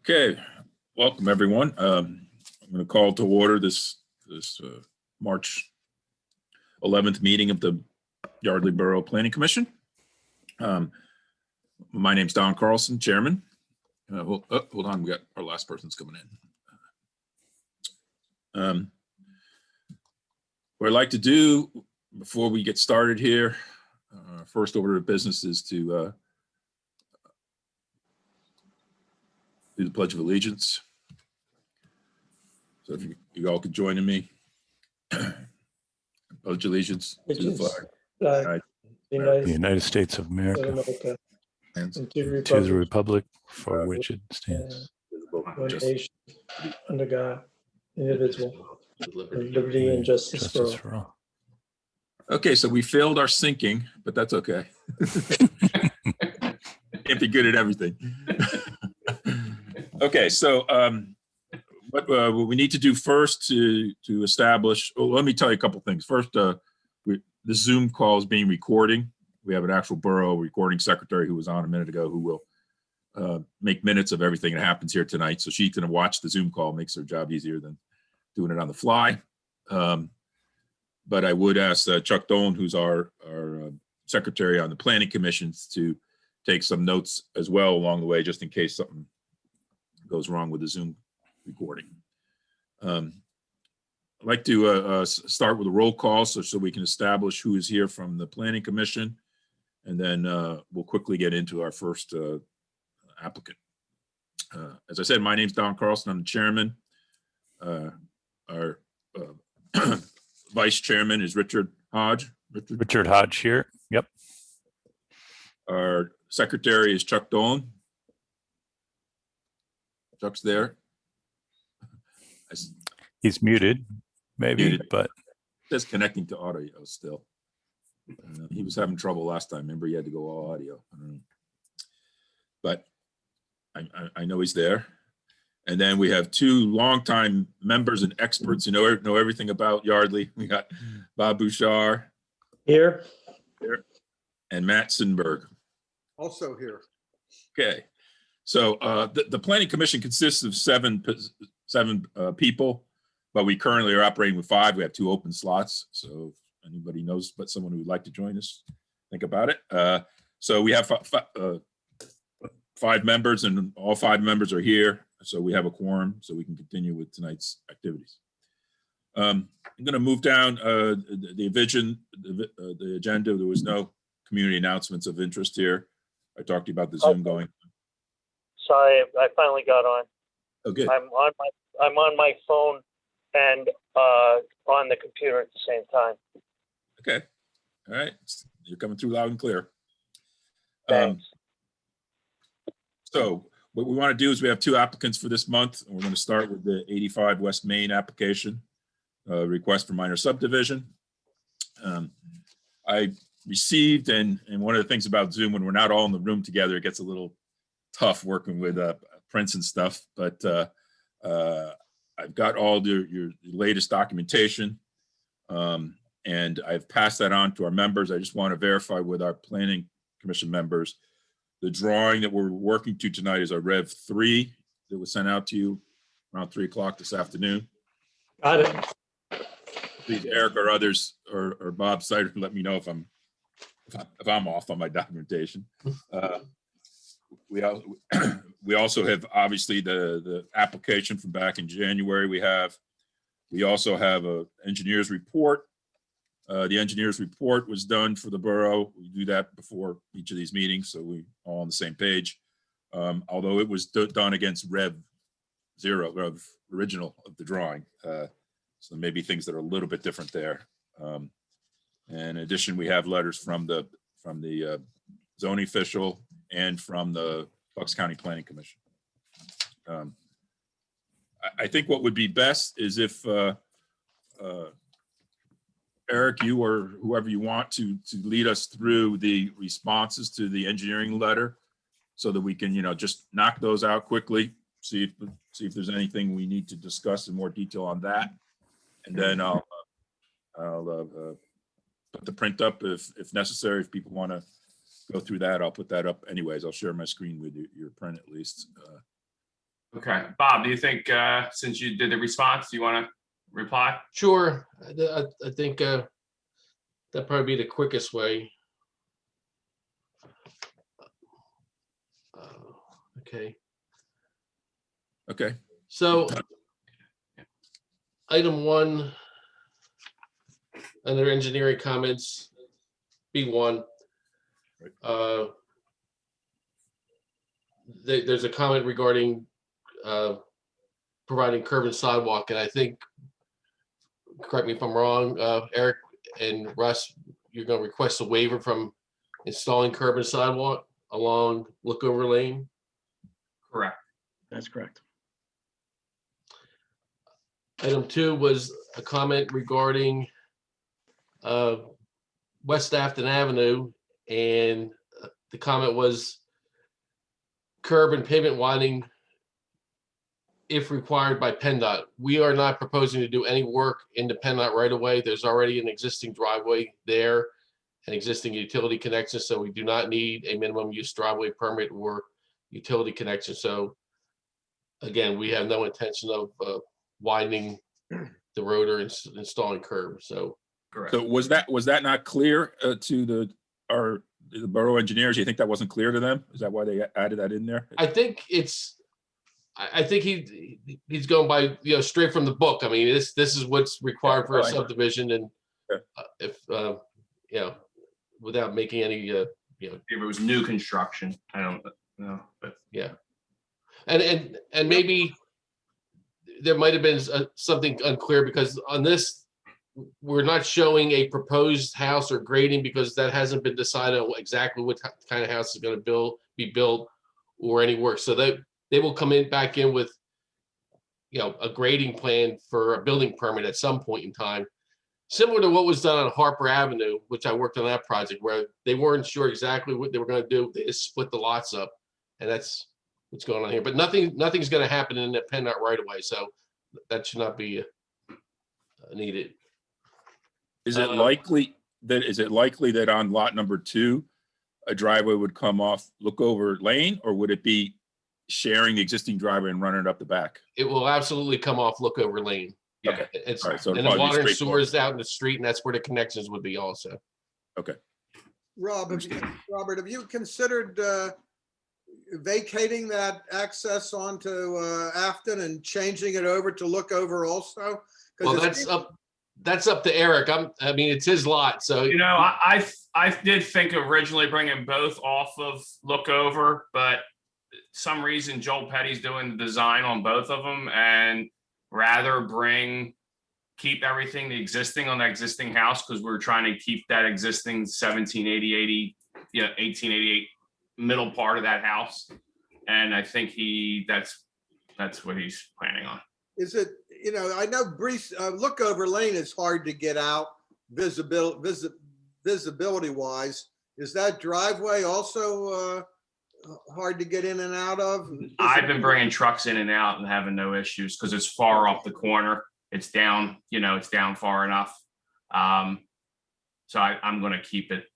Okay, welcome everyone. I'm going to call to order this March 11th meeting of the Yardley Borough Planning Commission. My name's Don Carlson, Chairman. Hold on, we got our last person's coming in. What I'd like to do before we get started here, first order of business is to do the Pledge of Allegiance. So if you all could join in me. Pledge allegiance to the flag. The United States of America, and to the republic for which it stands, one nation, under God, indivisible, with liberty and justice for all. Okay, so we failed our syncing, but that's okay. Can't be good at everything. Okay, so what we need to do first to establish, let me tell you a couple things. First, the Zoom call is being recorded. We have an actual borough recording secretary who was on a minute ago who will make minutes of everything that happens here tonight. So she can watch the Zoom call, makes her job easier than doing it on the fly. But I would ask Chuck Dolan, who's our secretary on the planning commissions, to take some notes as well along the way, just in case something goes wrong with the Zoom recording. I'd like to start with a roll call so we can establish who is here from the Planning Commission, and then we'll quickly get into our first applicant. As I said, my name's Don Carlson. I'm the chairman. Our vice chairman is Richard Hodge. Richard Hodge here. Yep. Our secretary is Chuck Dolan. Chuck's there. He's muted, maybe, Muted. but Just connecting to audio still. He was having trouble last time. Remember, he had to go all audio. I don't know. But I know he's there. And then we have two longtime members and experts who know everything about Yardley. We got Bob Bouchard Here, and Matt Sinberg. Also here. Okay. So the Planning Commission consists of seven people, but we currently are operating with 5. We have 2 open slots. So if anybody knows but someone who would like to join us, think about it. So we have 5 members, and all 5 members are here. So we have a quorum, so we can continue with tonight's activities. I'm going to move down the agenda. There was no community announcements of interest here. I talked to you about the Zoom going. Sorry, I finally got on. Okay. I'm on my phone and on the computer at the same time. Okay. All right. You're coming through loud and clear. Thanks. So what we want to do is we have 2 applicants for this month, and we're going to start with the 85 West Main application, request for minor subdivision. I received, and one of the things about Zoom, when we're not all in the room together, it gets a little tough working with prints and stuff, but I've got all your latest documentation, and I've passed that on to our members. I just want to verify with our Planning Commission members. The drawing that we're working to tonight is our Rev 3 that was sent out to you around 3 o'clock this afternoon. got it. Please, Eric or others or Bob Sider, let me know if I'm off on my documentation. We also have obviously the application from back in January. We also have a engineer's report. The engineer's report was done for the borough. We do that before each of these meetings, so we all on the same page. Although it was done against Rev 0, Rev original of the drawing. So maybe things that are a little bit different there. In addition, we have letters from the zoning official and from the Bucks County Planning Commission. I think what would be best is if Eric, you or whoever you want to lead us through the responses to the engineering letter, so that we can, just knock those out quickly. See if there's anything we need to discuss in more detail on that, and then I'll put the print up if necessary. If people want to go through that, I'll put that up anyways. I'll share my screen with you, your print at least. Okay, Bob, do you think, since you did the response, do you want to reply? Sure, I think that'd probably be the quickest way. Okay, Okay, so item 1 under engineering comments, B1. There's a comment regarding providing curb and sidewalk, and I think, correct me if I'm wrong, Eric and Russ, you're going to request a waiver from installing curb and sidewalk along Lookover Lane. Correct. That's correct. Item 2 was a comment regarding West Afton Avenue, and the comment was curb and pavement widening if required by PennDOT. We are not proposing to do any work in the PennDOT right away. There's already an existing driveway there, an existing utility connection, so we do not need a minimum use driveway permit or utility connection. So again, we have no intention of widening the road or installing curbs. So Correct. so was that not clear to the borough engineers? You think that wasn't clear to them? Is that why they added that in there? I think I think he's going by, straight from the book. I mean, this is what's required for a fine. subdivision, and Okay. if without making any If it was new construction, I don't know, but and maybe there might have been something unclear, because on this, we're not showing a proposed house or grading, because that hasn't been decided on exactly what kind of house is going to be built or any work. So they will come back in with, a grading plan for a building permit at some point in time, similar to what was done on Harper Avenue, which I worked on that project, where they weren't sure exactly what they were going to do. They just split the lots up, and that's what's going on here. But nothing's going to happen in the PennDOT right away, so that should not be needed. Is it likely that on lot number 2, a driveway would come off Lookover Lane, or would it be sharing the existing driveway and running it up the back? It will absolutely come off Lookover Lane. yeah, It's, All right, so and it'll the probably be water and straightforward. sewer is out in the street, and that's where the connections would be also. Okay. Robert, have you considered vacating that access onto Afton and changing it over to Lookover also? 'Cause Well, it's- that's up to Eric. I mean, it's his lot, so I did think originally bringing both off of Lookover, but some reason Joel Petty's doing the design on both of them, and rather keep everything the existing on that existing house, because we're trying to keep that existing 1888 middle part of that house. And I think that's what he's planning on. Is it, I know Lookover Lane is hard to get out visibility wise. Is that driveway also hard to get in and out of? I've been bringing trucks in and out and having no issues, because it's far off the corner. It's down, it's down far enough. So I'm going to keep it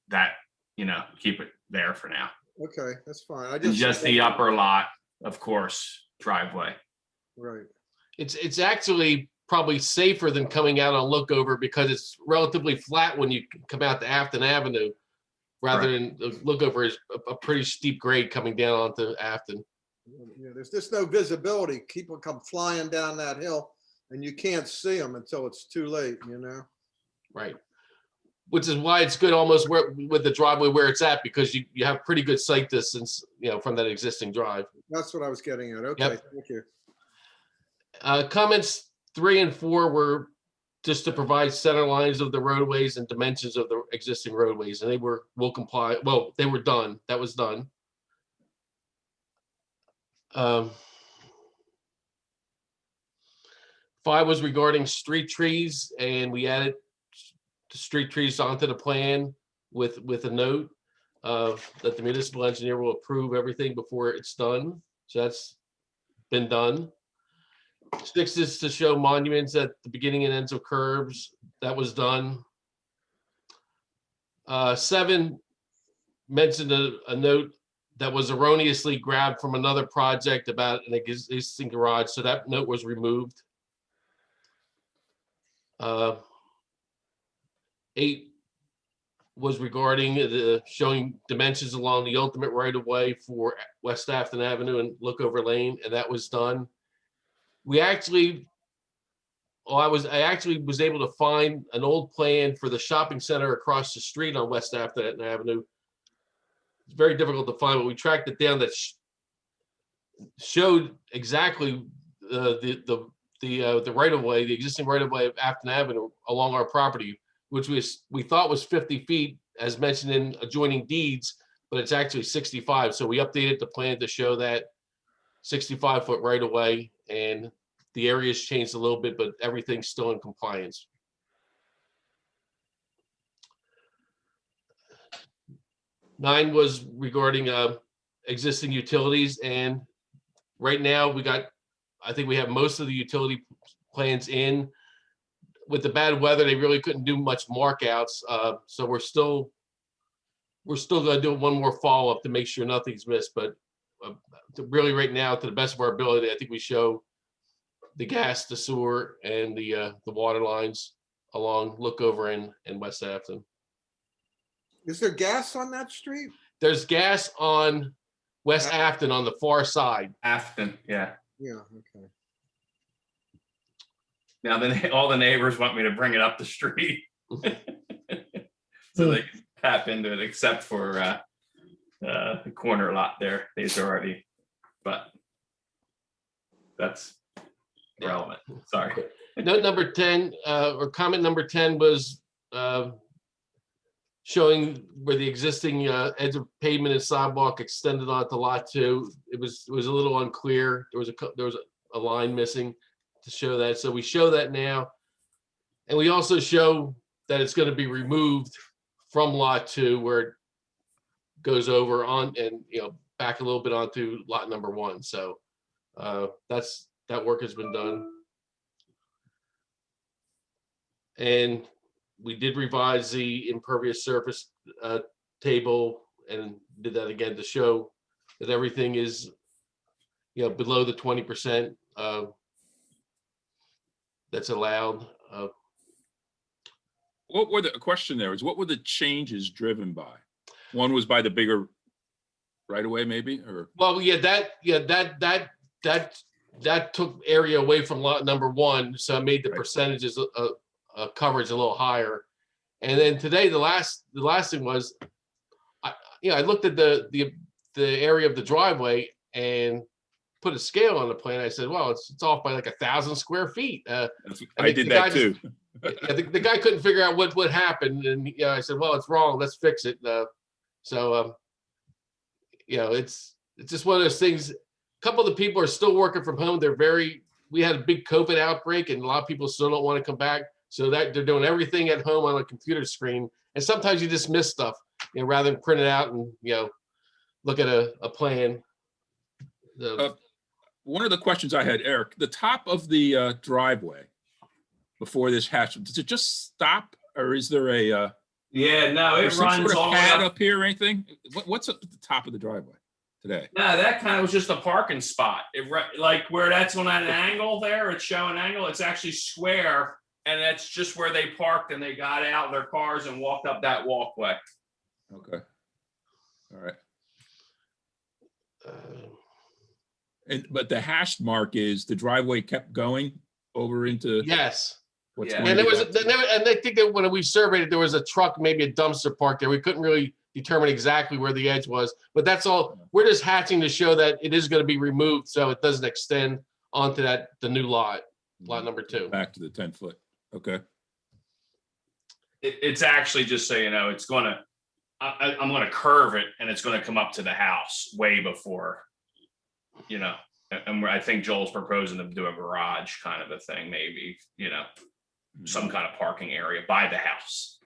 there for now. Okay, that's fine. Just the upper lot, of course, driveway. Right. it's actually probably safer than coming out on Lookover, because it's relatively flat when you come out to Afton Avenue, rather than Lookover is a pretty steep grade coming down onto Afton. Yeah, there's just no visibility. People come flying down that hill and you can't see them until it's too late, Right. Which is why it's good almost with the driveway where it's at, because you have pretty good sight distance, from that existing drive. That's what I was getting at. Okay, Yep. thank you. Comments 3 and 4 were just to provide center lines of the roadways and dimensions of the existing roadways, and will comply. Well, they were done. That was done. 5 was regarding street trees, and we added the street trees onto the plan with a note that the municipal engineer will approve everything before it's done. So that's been done. 6 is to show monuments at the beginning and ends of curbs. That was done. 7 mentioned a note that was erroneously grabbed from another project about an existing garage, so that note was removed. 8 was regarding the showing dimensions along the ultimate right of way for West Afton Avenue and Lookover Lane, and that was done. I actually was able to find an old plan for the shopping center across the street on West Afton Avenue. It's very difficult to find, but we tracked it down that showed exactly the right of way, the existing right of way of Afton Avenue along our property, which we thought was 50 feet as mentioned in adjoining deeds, but it's actually 65. So we updated the plan to show that 65-foot right of way, and the area's changed a little bit, but everything's still in compliance. Nine was regarding existing utilities, and right now I think we have most of the utility plans in. With the bad weather, they really couldn't do much markouts, so we're still going to do one more follow-up to make sure nothing's missed. But really, right now, to the best of our ability, I think we show the gas, the sewer, and the water lines along Lookover and West Afton. Is there gas on that street? There's gas on West Afton on the far side. Afton, yeah. Yeah, okay. Now then, all the neighbors want me to bring it up the street, so they can tap into it, except for the corner lot there. They's already, but that's irrelevant. Sorry. Note number 10, or comment number 10 was showing where the existing edge of pavement and sidewalk extended onto lot 2. It was a little unclear. There was a line missing to show that. So we show that now. And we also show that it's going to be removed from lot 2 where it goes over on and back a little bit onto lot number 1. So that work has been done. And we did revise the impervious surface table and did that again to show that everything is below the 20% that's allowed. What were the question there is what were the changes driven by? One was by the bigger right away, maybe, or that took area away from lot number 1, so it made the percentages coverage a little higher. And then today, the last thing was, I looked at the area of the driveway and put a scale on the plan. I said, well, it's off by like 1,000 square feet. I did that too. The guy couldn't figure out what happened, and I said, well, it's wrong. Let's fix it. It's just one of those things. A couple of the people are still working from home. We had a big COVID outbreak, and a lot of people still don't want to come back. So that they're doing everything at home on a computer screen. And sometimes you just miss stuff, rather than print it out and, look at a plan. One of the questions I had, Eric, the top of the driveway before this hatch, does it just stop, or is there a Yeah, no, it some runs sort of all the way pad up. up here or anything? What's at the top of the driveway today? No, that kind of was just a parking spot. Like where that's on an angle there, it's showing angle. It's actually square, and that's just where they parked and they got out of their cars and walked up that walkway. Okay. All right. But the hashed mark is the driveway kept going over into Yes. what's Yeah. going And to I think that when we surveyed it, there was a truck, maybe a dumpster parked there. We couldn't really determine exactly where the edge was, but that's all. We're just hatching to show that it is going to be removed so it doesn't extend onto the new lot number 2. back to the 10-foot. Okay. It's actually just so you know, it's gonna. I'm gonna curve it, and it's gonna come up to the house way before. And I think Joel's proposing to do a garage kind of a thing, maybe. Some kind of parking area by the house.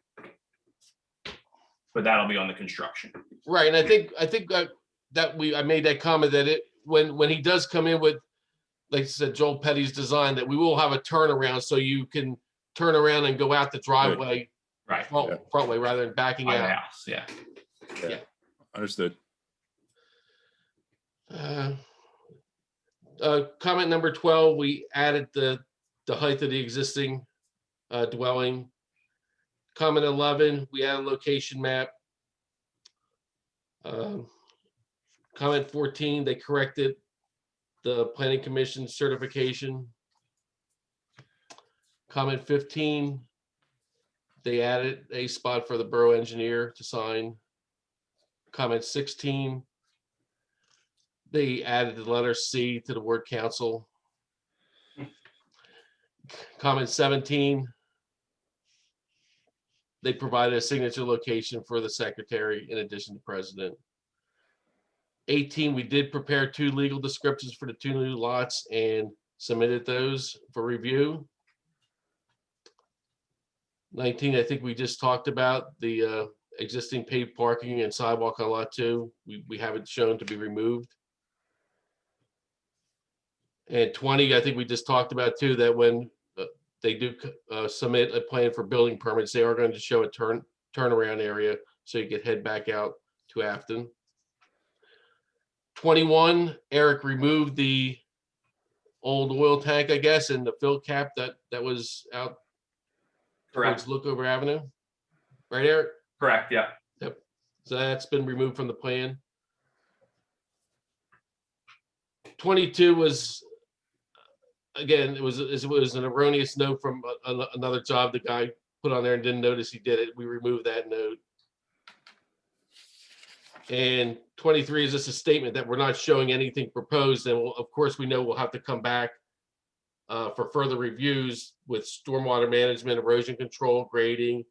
But that'll be on the construction. Right, and I think I made that comment that when he does come in with, like I said, Joel Petty's design, that we will have a turnaround so you can turn around and go out the driveway, Right. front way rather than backing By the out. house, yeah. Understood. Comment number 12, we added the height of the existing dwelling. Comment 11, we added a location map. Comment 14, they corrected the planning commission certification. Comment 15, they added a spot for the borough engineer to sign. Comment 16, they added the letter C to the word council. Comment 17, they provided a signature location for the secretary in addition to president. 18, we did prepare 2 legal descriptions for the 2 new lots and submitted those for review. 19, I think we just talked about the existing paved parking and sidewalk on lot 2. We have it shown to be removed. And 20, I think we just talked about too, that when they do submit a plan for building permits, they are going to show a turnaround area so you can head back out to Afton. 21, Eric removed the old oil tank, I guess, and the fill cap that was out towards Lookover Avenue. Right, Eric? Correct, yeah. Yep. So that's been removed from the plan. 22 was, again, it was an erroneous note from another job the guy put on there and didn't notice he did it. We removed that note. And 23 is just a statement that we're not showing anything proposed. And of course, we know we'll have to come back for further reviews with stormwater management, erosion control, grading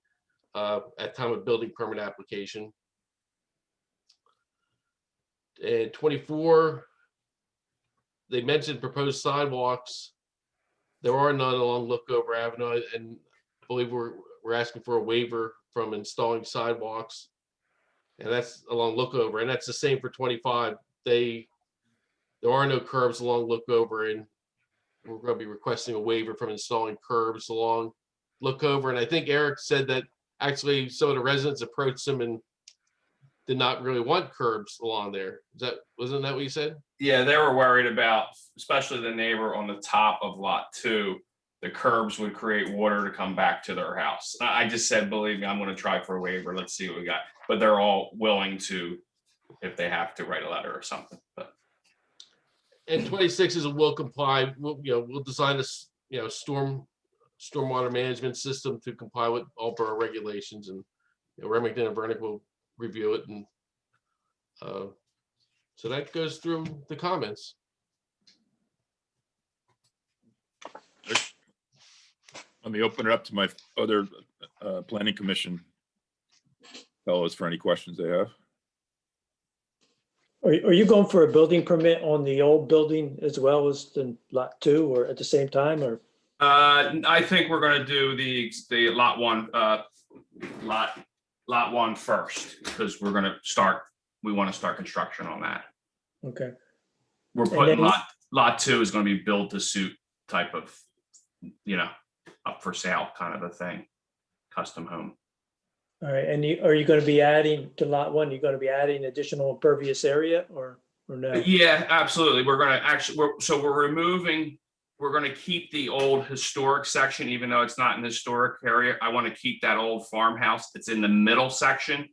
at time of building permit application. And 24, they mentioned proposed sidewalks. There are none along Lookover Avenue, and I believe we're asking for a waiver from installing sidewalks. And that's along Lookover, and that's the same for 25. There are no curbs along Lookover, and we're going to be requesting a waiver from installing curbs along Lookover. And I think Eric said that actually some of the residents approached him and did not really want curbs along there. Wasn't that what you said? Yeah, they were worried about, especially the neighbor on the top of lot 2, the curbs would create water to come back to their house. I just said, believe me, I'm going to try for a waiver. Let's see what we got. But they're all willing to, if they have to, write a letter or something. But and 26 is a will comply. We'll design this, stormwater management system to comply with all borough regulations, and Remington and Vernick will review it, and so that goes through the comments. Let me open it up to my other planning commission fellows for any questions they have. Are you going for a building permit on the old building as well as the lot 2, or at the same time, or? I think we're going to do the lot 1 lot 1 first, because we want to start construction on that. Okay. We're putting lot 2 is going to be built to suit type of, up for sale kind of a thing, custom home. All right, and are you going to be adding to lot 1? You're going to be adding additional impervious area, or no? Yeah, absolutely. We're going to actually, we're going to keep the old historic section, even though it's not an historic area. I want to keep that old farmhouse. It's in the middle section,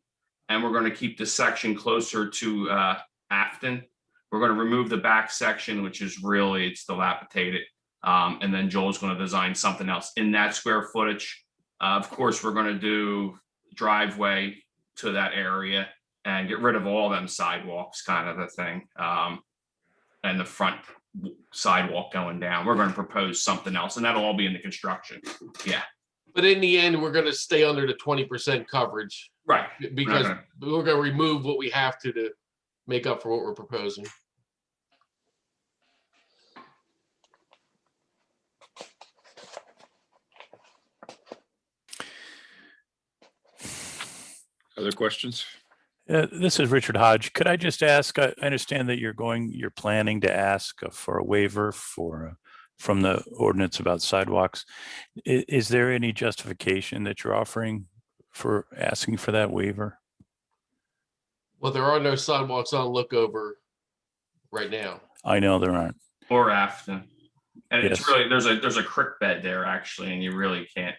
and we're going to keep the section closer to Afton. We're going to remove the back section, which is really, it's dilapidated. And then Joel's going to design something else in that square footage. Of course, we're going to do driveway to that area and get rid of all them sidewalks, kind of a thing. And the front sidewalk going down. We're going to propose something else, and that'll all be in the construction. Yeah. But in the end, we're going to stay under the 20% coverage. Right. Because we're going to remove what we have to make up for what we're proposing. Other questions? This is Richard Hodge. Could I just ask, I understand that you're planning to ask for a waiver from the ordinance about sidewalks. Is there any justification that you're offering for asking for that waiver? Well, there are no sidewalks on Lookover right now. I know there aren't. Or Afton. And it's Yes. really, there's a creek bed there actually, and you really can't.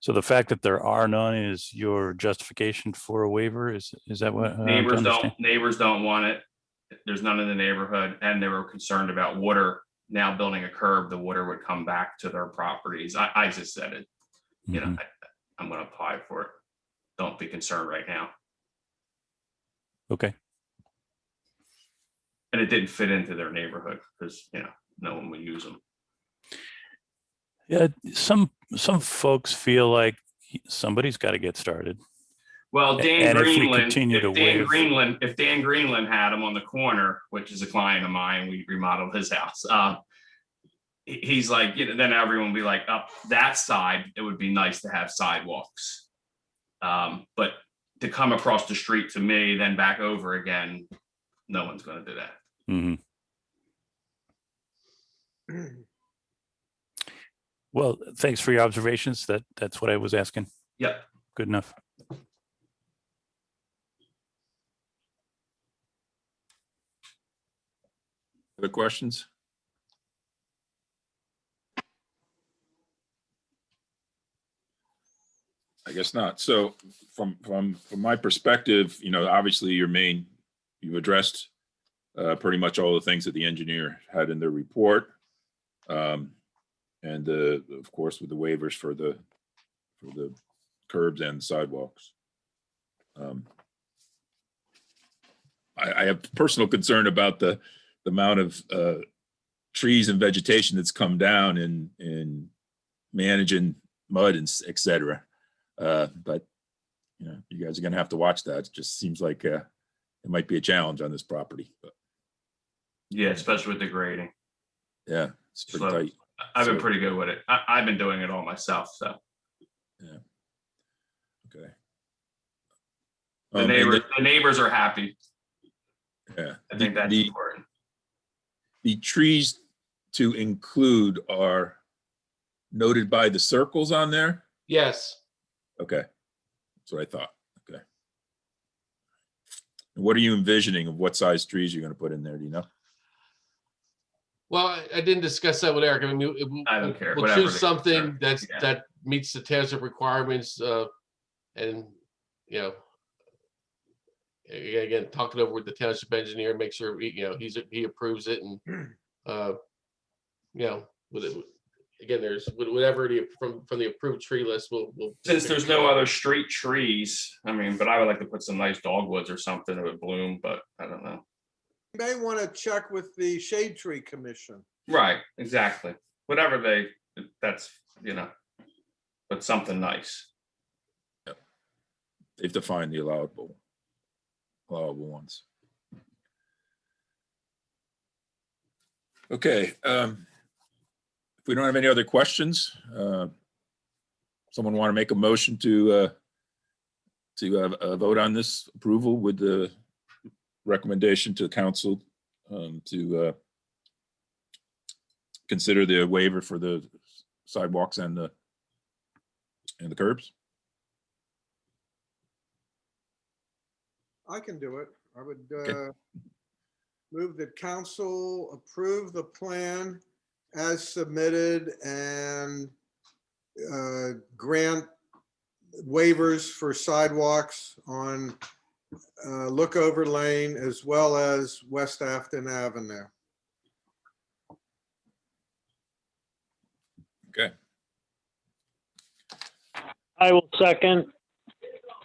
So the fact that there are none is your justification for a waiver? Is that what? I'm to understand? Neighbors don't want it. There's none in the neighborhood, and they were concerned about water. Now building a curb, the water would come back to their properties. I just said it, you know, Mhm. I'm gonna apply for it. Don't be concerned right now. Okay. And it didn't fit into their neighborhood because, you know, no one would use them. Yeah, some folks feel like somebody's got to get started. Well, Dan And if we Greenland, continue to waive- if Dan Greenland had him on the corner, which is a client of mine, we remodeled his house. He's like, you know, then everyone will be like, up that side, it would be nice to have sidewalks. But to come across the street to me, then back over again, no one's going to do that. Mhm. Well, thanks for your observations. That's what I was asking. Yep. Good enough. Other questions? I guess not. So from my perspective, you know, obviously you've addressed pretty much all the things that the engineer had in their report. And of course, with the waivers for the curbs and sidewalks. I have personal concern about the amount of trees and vegetation that's come down in managing mud and et cetera. But you know, you guys are going to have to watch that. It just seems like it might be a challenge on this property. But Yeah, especially with the grading. yeah, it's pretty So, tight. I've been So- pretty good with it. I've been doing it all myself. So Okay. the And neighbors are happy. yeah, I think that's important. the trees to include are noted by the circles on there. Yes. Okay, that's what I thought. Okay. And what are you envisioning of what size trees you're going to put in there? Do you know? Well, I didn't discuss that with Eric. I mean, I don't care. We'll Whatever choose they something prefer. Yeah. that meets the township requirements, and, you know, again, talking over with the township engineer, make sure, you know, he approves it, and, you know, with it, again, there's whatever from the approved tree list, we'll. Since there's no other street trees, I mean, but I would like to put some nice dogwoods or something that would bloom, but I don't know. You may want to check with the Shade Tree Commission. Right, exactly. Whatever that's, you know, but something nice. They've defined the allowable ones. Okay. If we don't have any other questions, someone want to make a motion to vote on this approval with the recommendation to council to consider the waiver for the sidewalks and the curbs? I can do it. I would Okay. move that council approve the plan as submitted and grant waivers for sidewalks on Lookover Lane as well as West Afton Avenue. Okay. I will second.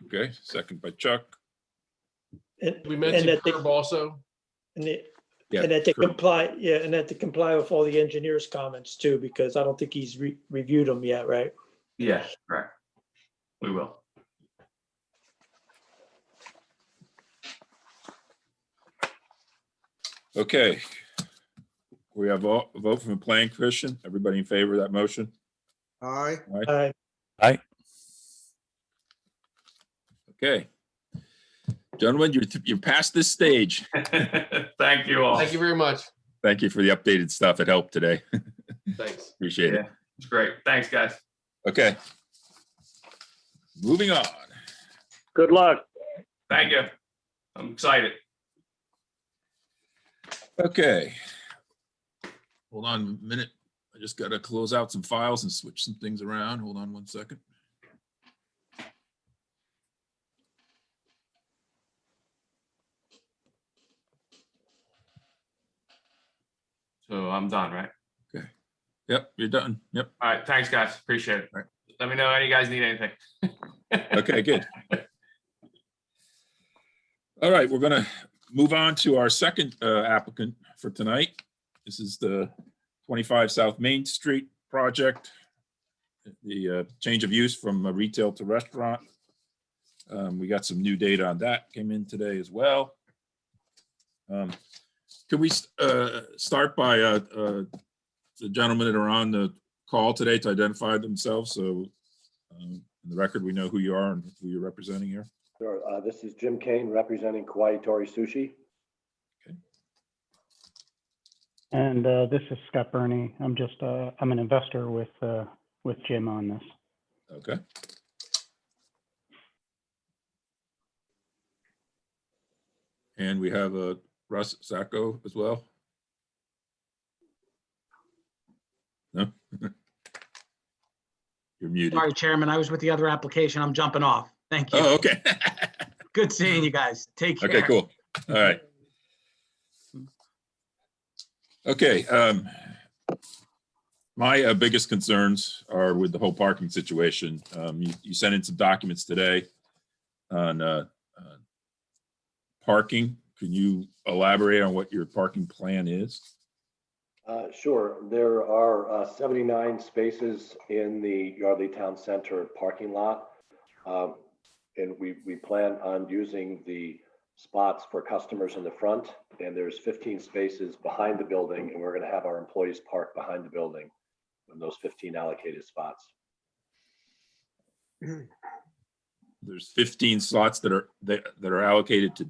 Okay. Second by Chuck. And We and mentioned that they- curb also. and they- Yeah. and that they curb. comply, yeah, and that to comply with all the engineer's comments too, because I don't think he's reviewed them yet, right? Yes, right. We will. Okay. We have a vote from the planning commission. Everybody in favor of that motion? Aye. I Okay. Gentlemen, you're past this stage. Thank you all. Thank you very much. Thank you for the updated stuff. It helped today. Thanks. Appreciate it. Yeah, it's great. Thanks, guys. Okay. Moving on. Good luck. Thank you. I'm excited. Okay. Hold on a minute. I just got to close out some files and switch some things around. Hold on one second. So I'm done, right? Yep, you're done. Yep. All right, thanks, guys. Appreciate it. All right. Let me know if you guys need anything. Okay, good. All right, we're going to move on to our second applicant for tonight. This is the 25 South Main Street project, the change of use from retail to restaurant. We got some new data on that came in today as well. Can we start by the gentlemen that are on the call today to identify themselves? So in the record, we know who you are and who you're representing here. Sure. This is Jim Kane representing Kauai Tori Sushi. Okay. And this is Scott Burney. I'm an investor with Jim on this. Okay. And we have Russ Sacco as well. No? You're muted. Sorry, Chairman, I was with the other application. I'm jumping off. Thank you. Oh, okay. Good seeing you guys. Take care. Okay, cool. All right. Okay. My biggest concerns are with the whole parking situation. You sent in some documents today on parking. Can you elaborate on what your parking plan is? Sure. There are 79 spaces in the Yardley Town Center parking lot. And we plan on using the spots for customers in the front. And there's 15 spaces behind the building, and we're going to have our employees park behind the building in those 15 allocated spots. There's 15 slots that are allocated to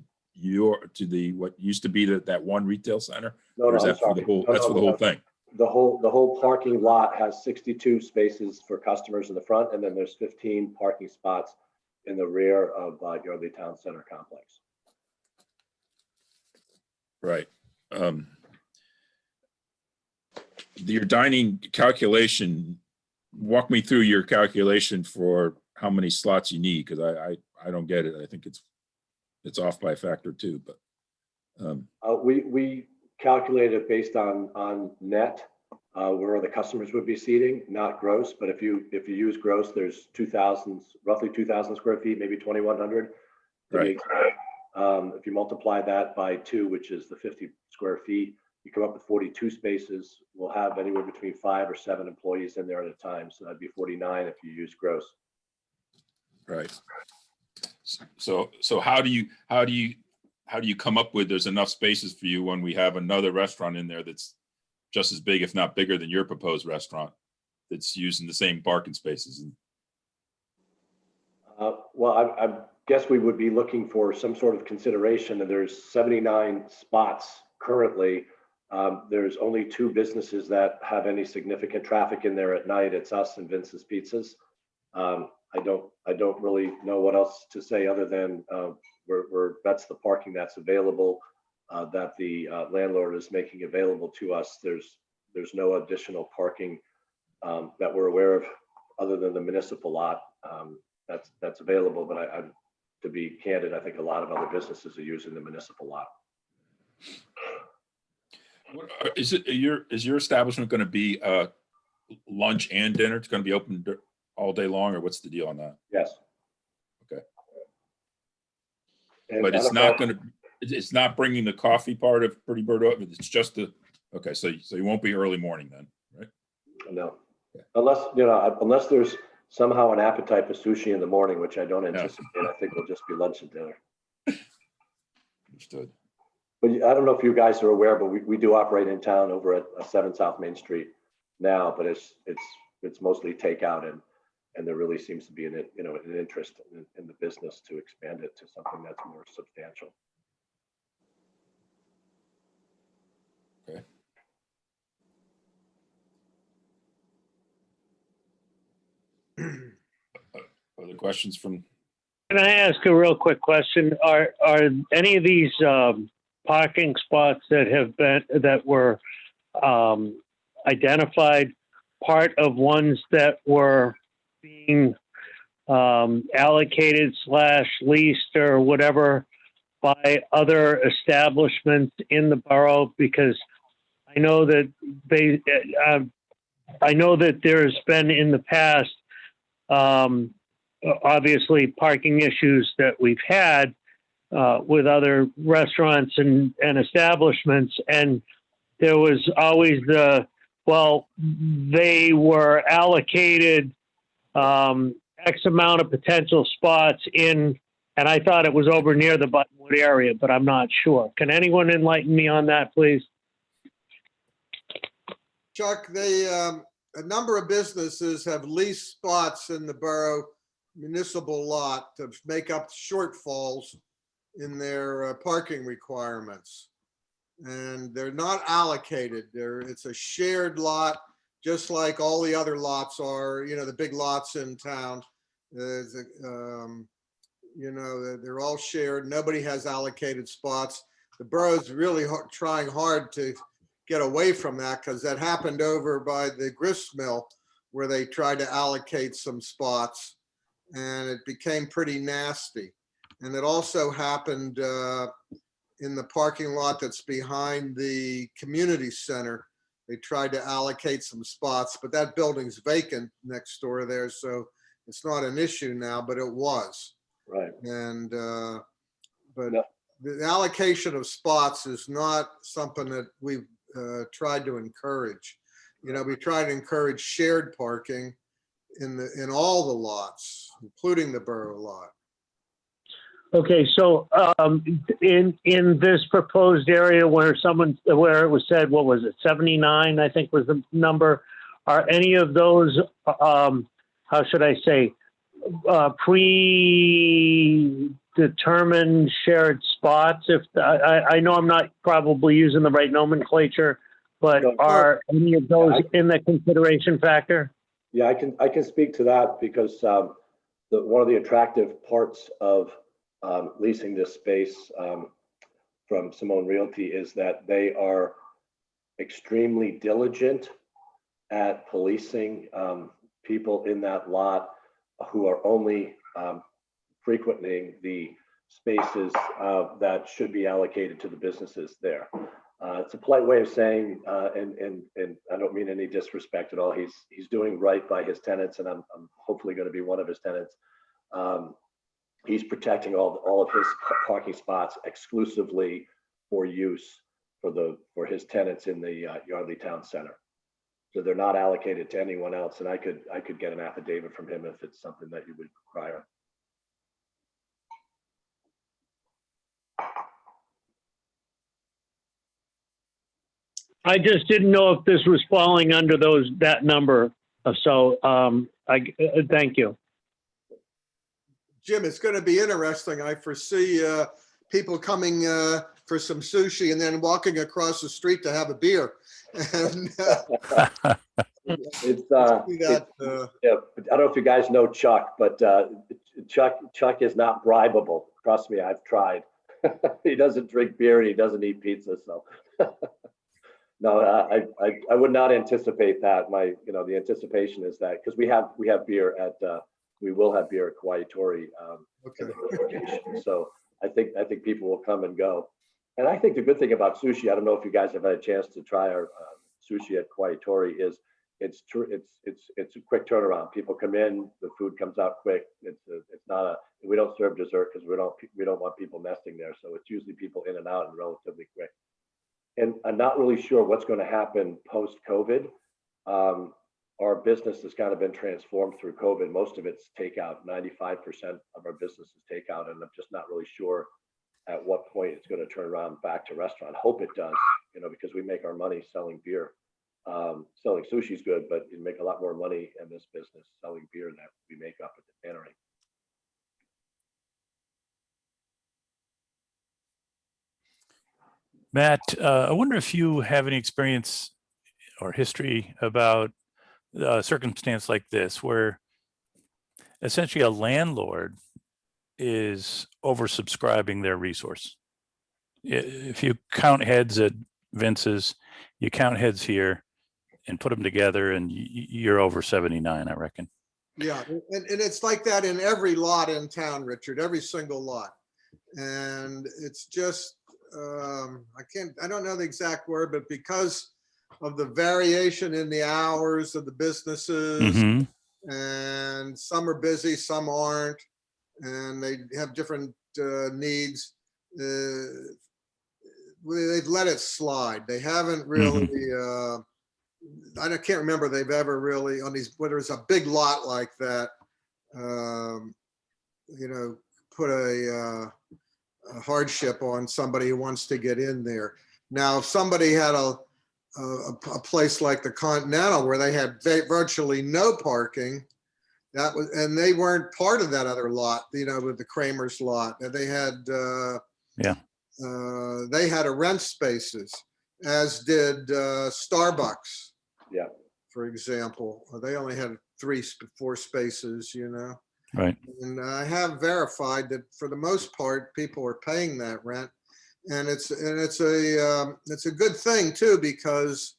what used to be that one retail center? No, Or is I'm that for the sorry. whole? No, That's no, for the no. whole thing. The whole parking lot has 62 spaces for customers in the front, and then there's 15 parking spots in the rear of Yardley Town Center complex. Right. Your dining calculation, walk me through your calculation for how many slots you need, because I don't get it. I think it's off by a factor too, but. We calculate it based on net, where the customers would be seating, not gross. But if you use gross, there's roughly 2,000 square feet, maybe 2,100. Right. If you multiply that by 2, which is the 50 square feet, you come up with 42 spaces. We'll have anywhere between 5 or 7 employees in there at a time. So that'd be 49 if you use gross. Right. So how do you come up with there's enough spaces for you when we have another restaurant in there that's just as big, if not bigger, than your proposed restaurant that's using the same parking spaces? Well, I guess we would be looking for some sort of consideration, and there's 79 spots currently. There's only 2 businesses that have any significant traffic in there at night. It's us and Vince's Pizzas. I don't really know what else to say other than that's the parking that's available, that the landlord is making available to us. There's no additional parking that we're aware of other than the municipal lot that's available. But to be candid, I think a lot of other businesses are using the municipal lot. Is your establishment going to be lunch and dinner? It's going to be open all day long, or what's the deal on that? Yes. Okay. And But it's not bringing the coffee part of Pretty Bird up. It's just okay. So you won't be early morning then, right? No, okay. Unless there's somehow an appetite for sushi in the morning, which I don't anticipate. I think it'll just be lunch and dinner. Understood. But I don't know if you guys are aware, but we do operate in town over at 7 South Main Street now, but it's mostly takeout, and there really seems to be an interest in the business to expand it to something that's more substantial. Okay. Other questions from? Can I ask a real quick question? Are any of these parking spots that were identified part of ones that were being allocated / leased or whatever by other establishments in the borough? Because I know that there's been in the past, obviously parking issues that we've had with other restaurants and establishments. And there was always they were allocated X amount of potential spots in, and I thought it was over near the Buttonwood area, but I'm not sure. Can anyone enlighten me on that, please? Chuck, a number of businesses have leased spots in the borough municipal lot to make up shortfalls in their parking requirements. And they're not allocated. It's a shared lot, just like all the other lots are, the big lots in town. They're all shared. Nobody has allocated spots. The borough's really trying hard to get away from that, because that happened over by the grist mill where they tried to allocate some spots and it became pretty nasty. And it also happened in the parking lot that's behind the community center. They tried to allocate some spots, but that building's vacant next door there, so it's not an issue now, but it was. Right. And but the allocation of spots is not something that we've tried to encourage. We try to encourage shared parking in all the lots, including the borough lot. Okay, so in this proposed area where it was said, what was it, 79, I think was the number, are any of those, how should I say, predetermined shared spots? If I know I'm not probably using the right nomenclature, but are any of those in the consideration factor? Yeah, I can speak to that, because one of the attractive parts of leasing this space from Simone Realty is that they are extremely diligent at policing people in that lot who are only frequenting the spaces that should be allocated to the businesses there. It's a polite way of saying, and I don't mean any disrespect at all, he's doing right by his tenants, and I'm hopefully going to be one of his tenants. He's protecting all of his parking spots exclusively for use for his tenants in the Yardley Town Center. So they're not allocated to anyone else, and I could get an affidavit from him if it's something that you would require. I just didn't know if this was falling under that number. So thank you. Jim, it's going to be interesting. I foresee people coming for some sushi and then walking across the street to have a beer. And, yeah, I don't know if you guys know Chuck, but Chuck is not bribable. Trust me, I've tried. He doesn't drink beer and he doesn't eat pizza, so. No, I would not anticipate that. The anticipation is that because we have beer at we will have beer at Quaitori location. So I think people will come and go. And I think the good thing about sushi, I don't know if you guys have had a chance to try our sushi at Quaitori, is it's a quick turnaround. People come in, the food comes out quick. We don't serve dessert because we don't want people nesting there. So it's usually people in and out and relatively quick. And I'm not really sure what's going to happen post-COVID. Our business has kind of been transformed through COVID. Most of it's takeout. 95% of our business is takeout, and I'm just not really sure at what point it's going to turn around back to restaurant. Hope it does, because we make our money selling beer. Selling sushi is good, but you make a lot more money in this business selling beer that we make up at the tannery. Matt, I wonder if you have any experience or history about a circumstance like this, where essentially a landlord is oversubscribing their resource. if you count heads at Vince's, you count heads here and put them together and you're over 79, I reckon. Yeah, and it's like that in every lot in town, Richard, every single lot. And it's just, I don't know the exact word, but because of the variation in the hours of the businesses, Mhm. and some are busy, some aren't, and they have different needs. They've let it slide. They haven't really, I can't remember they've ever really, on these, whether it's a big lot like that, you know, put a hardship on somebody who wants to get in there. Now, if somebody had a place like the Continental where they had virtually no parking, that was, and they weren't part of that other lot, you know, with the Kramer's lot. They had, they had to rent spaces, as did Starbucks. Yeah. For example, they only had 4 spaces, you know. Right. And I have verified that for the most part, people are paying that rent, and it's a good thing too, because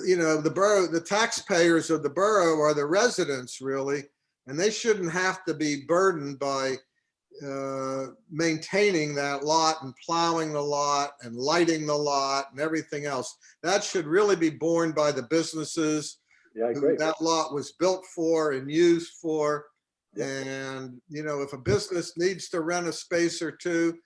you know, the borough, the taxpayers of the borough are the residents really, and they shouldn't have to be burdened by maintaining that lot and plowing the lot and lighting the lot and everything else. That should really be borne by the businesses who that lot was built for and used for. And, you know, if a business needs to rent a space or two,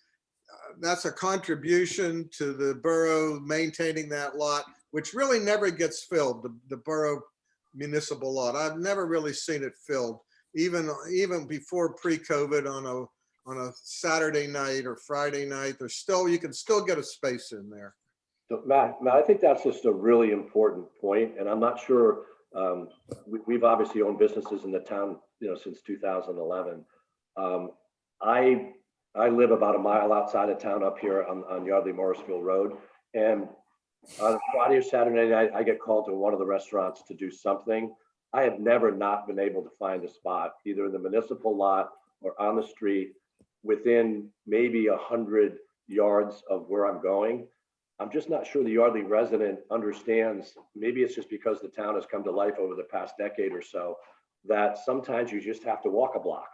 that's a contribution to the borough maintaining that lot, which really never gets filled, the borough municipal lot. I've never really seen it filled, even before pre-COVID on a Saturday night or Friday night. There's still, you can still get a space in there. So Matt, I think that's just a really important point, and I'm not sure. We've obviously owned businesses in the town, you know, since 2011. I live about a mile outside of town up here on Yardley Morrisville Road, and on Friday or Saturday night, I get called to one of the restaurants to do something. I have never not been able to find a spot, either in the municipal lot or on the street, within maybe 100 yards of where I'm going. I'm just not sure the Yardley resident understands. Maybe it's just because the town has come to life over the past decade or so, that sometimes you just have to walk a block,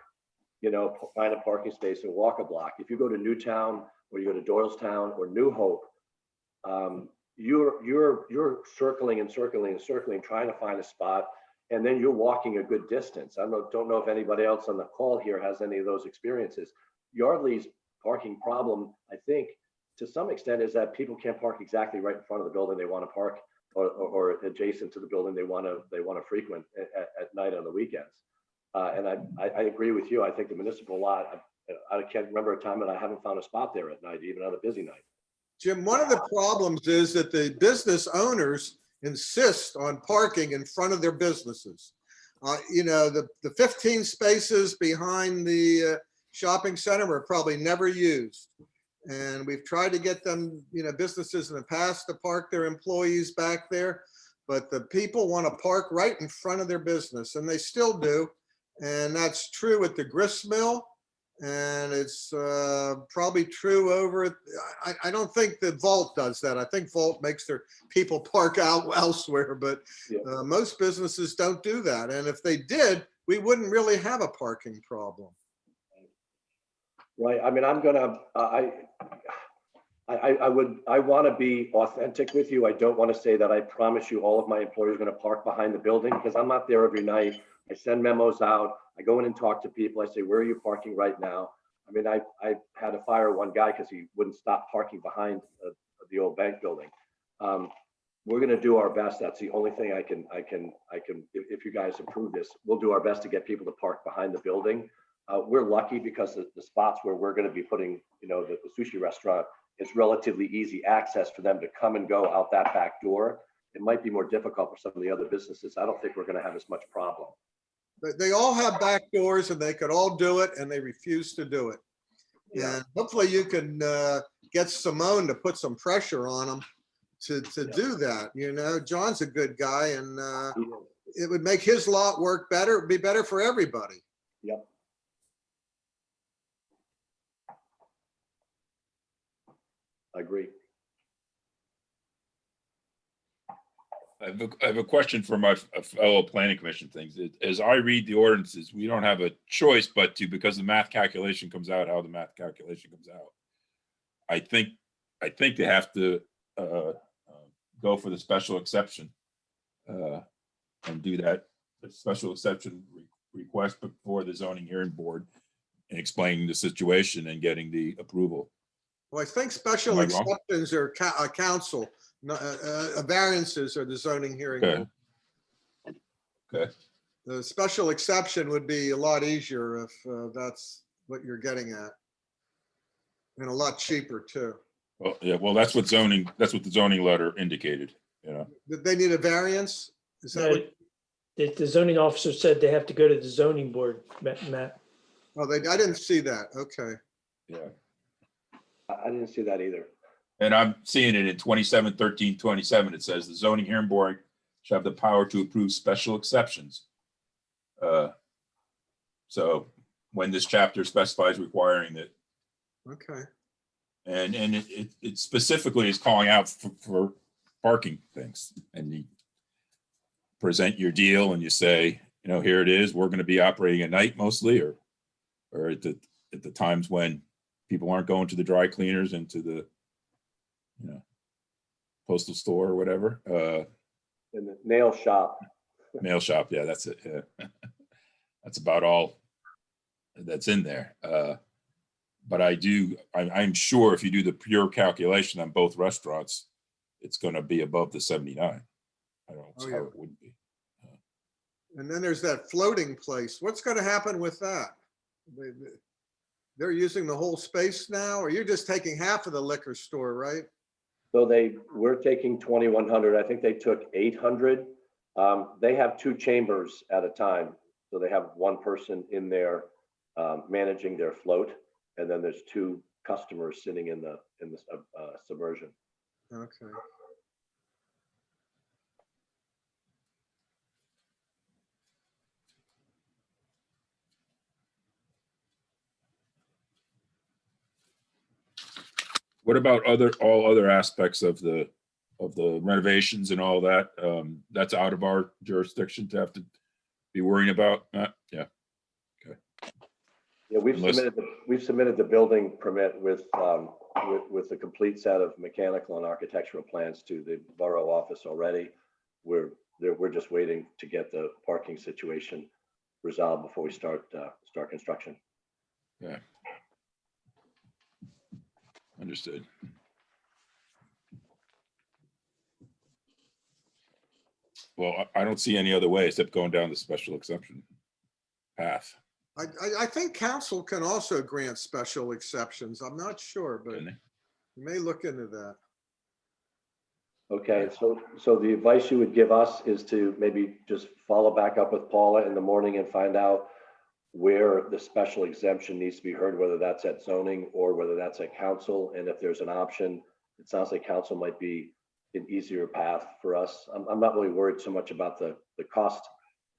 you know, find a parking space and walk a block. If you go to Newtown or you go to Doylestown or New Hope, you're circling and circling and circling, trying to find a spot, and then you're walking a good distance. I don't know if anybody else on the call here has any of those experiences. Yardley's parking problem, I think, to some extent, is that people can't park exactly right in front of the building they want to park, or adjacent to the building they want to frequent at night on the weekends. And I agree with you. I think the municipal lot, I can't remember a time that I haven't found a spot there at night, even on a busy night. Jim, one of the problems is that the business owners insist on parking in front of their businesses. You know, the 15 spaces behind the shopping center were probably never used. And we've tried to get them, you know, businesses in the past to park their employees back there, but the people want to park right in front of their business, and they still do. And that's true at the grist mill, and it's probably true over, I don't think the Vault does that. I think Vault makes their people park out elsewhere, but most businesses don't do that. And if they did, we wouldn't really have a parking problem. Right. I mean, I'm gonna, I want to be authentic with you. I don't want to say that I promise you all of my employees are going to park behind the building, because I'm not there every night. I send memos out. I go in and talk to people. I say, where are you parking right now? I mean, I had to fire one guy because he wouldn't stop parking behind the old bank building. We're going to do our best. That's the only thing I can, if you guys approve this, we'll do our best to get people to park behind the building. We're lucky because the spots where we're going to be putting, you know, the sushi restaurant, it's relatively easy access for them to come and go out that back door. It might be more difficult for some of the other businesses. I don't think we're going to have as much problem. They all have back doors and they could all do it, and they refuse to do it. Yeah. And hopefully you can get Simone to put some pressure on them to do that. You know, John's a good guy, and it would make his lot work better. It'd be better for everybody. Yep. I agree. I have a question for my fellow planning commission things. As I read the ordinances, we don't have a choice but to, because the math calculation comes out, how the math calculation comes out. I think they have to go for the special exception and do that special exception request before the zoning hearing board and explaining the situation and getting the approval. Well, I think special Am I wrong? exceptions are council, variances are the zoning hearing. Okay. board. Okay. The special exception would be a lot easier if that's what you're getting at. And a lot cheaper too. Well, yeah, well, that's what the zoning letter indicated, you know. Did they need a variance? Is that what? The zoning officer said they have to go to the zoning board, Matt. Oh, I didn't see that. Okay. Yeah. I didn't see that either. And I'm seeing it in 27-13-27. It says the zoning hearing board shall have the power to approve special exceptions. So when this chapter specifies requiring that, Okay. and it specifically is calling out for parking things, and you present your deal and you say, you know, here it is. We're going to be operating at night mostly, or at the times when people aren't going to the dry cleaners and to the, you know, postal store or whatever. In the nail shop. Nail shop. Yeah, that's it. Yeah. That's about all that's in there. But I'm sure if you do the pure calculation on both restaurants, it's going to be above the 79. I don't see how it wouldn't be. And then there's that floating place. What's going to happen with that? They're using the whole space now, or you're just taking half of the liquor store, right? So we're taking 2,100. I think they took 800. They have 2 chambers at a time. So they have one person in there managing their float, and then there's 2 customers sitting in the subversion. Okay. What about all other aspects of the renovations and all that? That's out of our jurisdiction to have to be worrying about. Yeah. Okay. Yeah, we've submitted the building permit with the complete set of mechanical and architectural plans to the borough office already. We're just waiting to get the parking situation resolved before we start construction. Yeah. Understood. Well, I don't see any other way except going down the special exception path. I think council can also grant special exceptions. I'm not sure, but you may look into that. Okay, so the advice you would give us is to maybe just follow back up with Paula in the morning and find out where the special exemption needs to be heard, whether that's at zoning or whether that's at council. And if there's an option, it sounds like council might be an easier path for us. I'm not really worried so much about the cost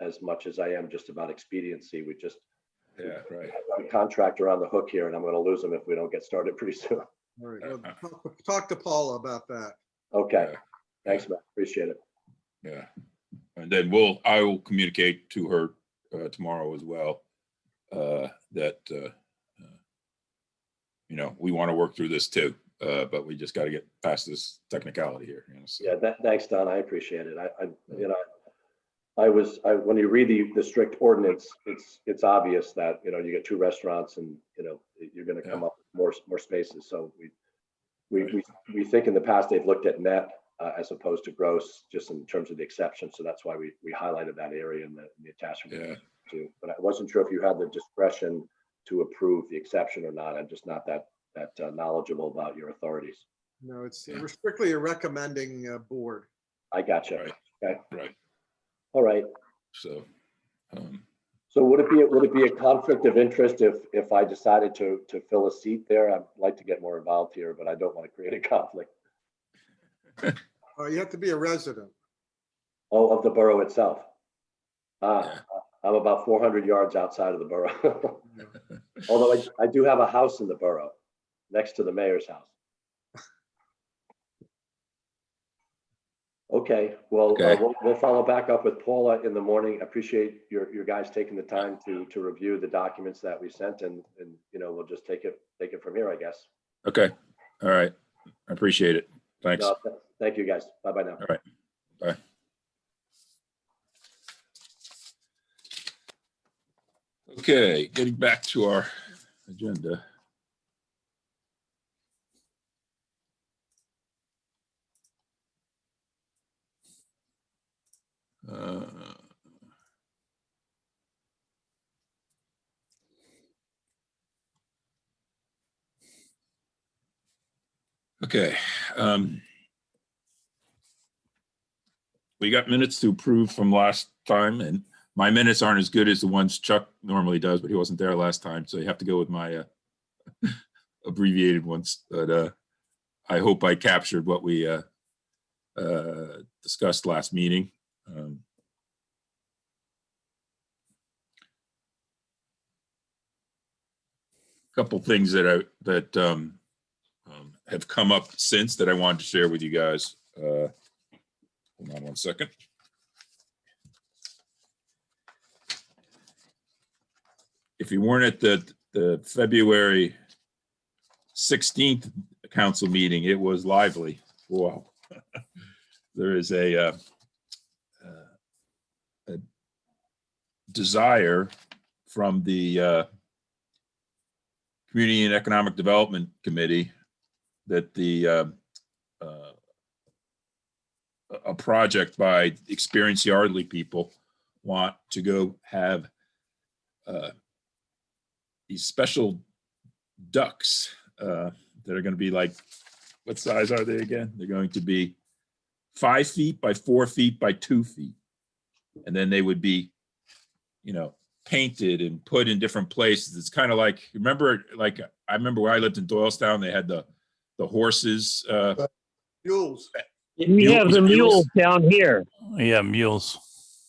as much as I am just about expediency. We just right. Got a contractor on the hook here, and I'm going to lose him if we don't get started pretty soon. All right, well, talk to Paula about that. Okay, thanks, Matt. Appreciate it. Yeah, and then I will communicate to her tomorrow as well that you know, we want to work through this too, but we just got to get past this technicality here. You know, so. Yeah, thanks, Don. I appreciate it. When you read the strict ordinance, it's obvious that, you know, you get 2 restaurants and, you know, you're going to come up with more spaces. So we think in the past they've looked at net as opposed to gross, just in terms of the exception. So that's why we highlighted that area in the attachment. Yeah. Too. But I wasn't sure if you had the discretion to approve the exception or not. I'm just not that knowledgeable about your authorities. No, we're strictly a recommending board. I gotcha. Right. Okay. Right. All right. So. So would it be a conflict of interest if I decided to fill a seat there? I'd like to get more involved here, but I don't want to create a conflict. You have to be a resident. Oh, of the borough itself. I'm about 400 yards outside of the borough. Although I do have a house in the borough next to the mayor's house. Okay, well, Okay. we'll follow back up with Paula in the morning. Appreciate your guys taking the time to review the documents that we sent, and we'll just take it from here, I guess. Okay. All right. I appreciate it. Thanks. No, thank you, guys. Bye-bye now. All right. Bye. Okay, getting back to our agenda. Okay. We got minutes to approve from last time, and my minutes aren't as good as the ones Chuck normally does, but he wasn't there last time, so you have to go with my abbreviated ones. But I hope I captured what we discussed last meeting. Couple things that have come up since that I wanted to share with you guys. Hold on one second. If you weren't at the February 16th council meeting, it was lively. Wow. There is a desire from the Community and Economic Development Committee that a project by experienced Yardley people want to go have these special ducks that are going to be like, what size are they again? They're going to be 5 feet by 4 feet by 2 feet. And then they would be, painted and put in different places. It's kind of like, I remember where I lived in Doylestown, they had the horses. Mules. We have the mules down here. Yeah, mules.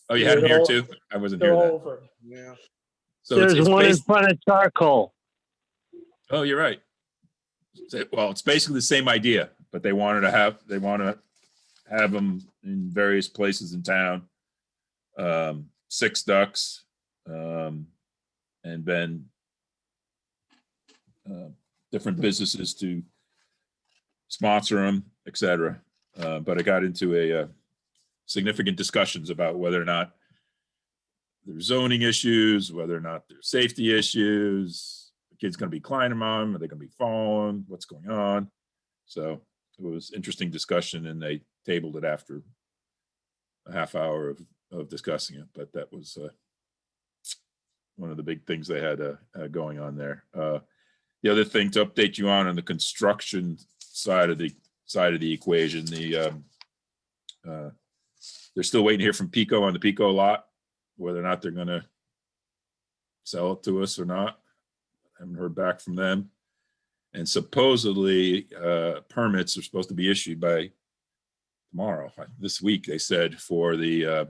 Oh, you had them here too? I wasn't They're here all then. over. Yeah. So There's it's one in based, front of charcoal. oh, you're right. Well, it's basically the same idea, but they want to have them in various places in town. 6 ducks, and then different businesses to sponsor them, etc. But I got into a significant discussions about whether or not there's zoning issues, whether or not there's safety issues. The kid's going to be climbing on them, are they going to be falling? What's going on? So it was interesting discussion, and they tabled it after a half hour of discussing it. But that was one of the big things they had going on there. The other thing to update you on the construction side of the equation, they're still waiting to hear from Pico on the Pico lot, whether or not they're going to sell it to us or not. I haven't heard back from them. And supposedly permits are supposed to be issued by tomorrow, this week, they said, for the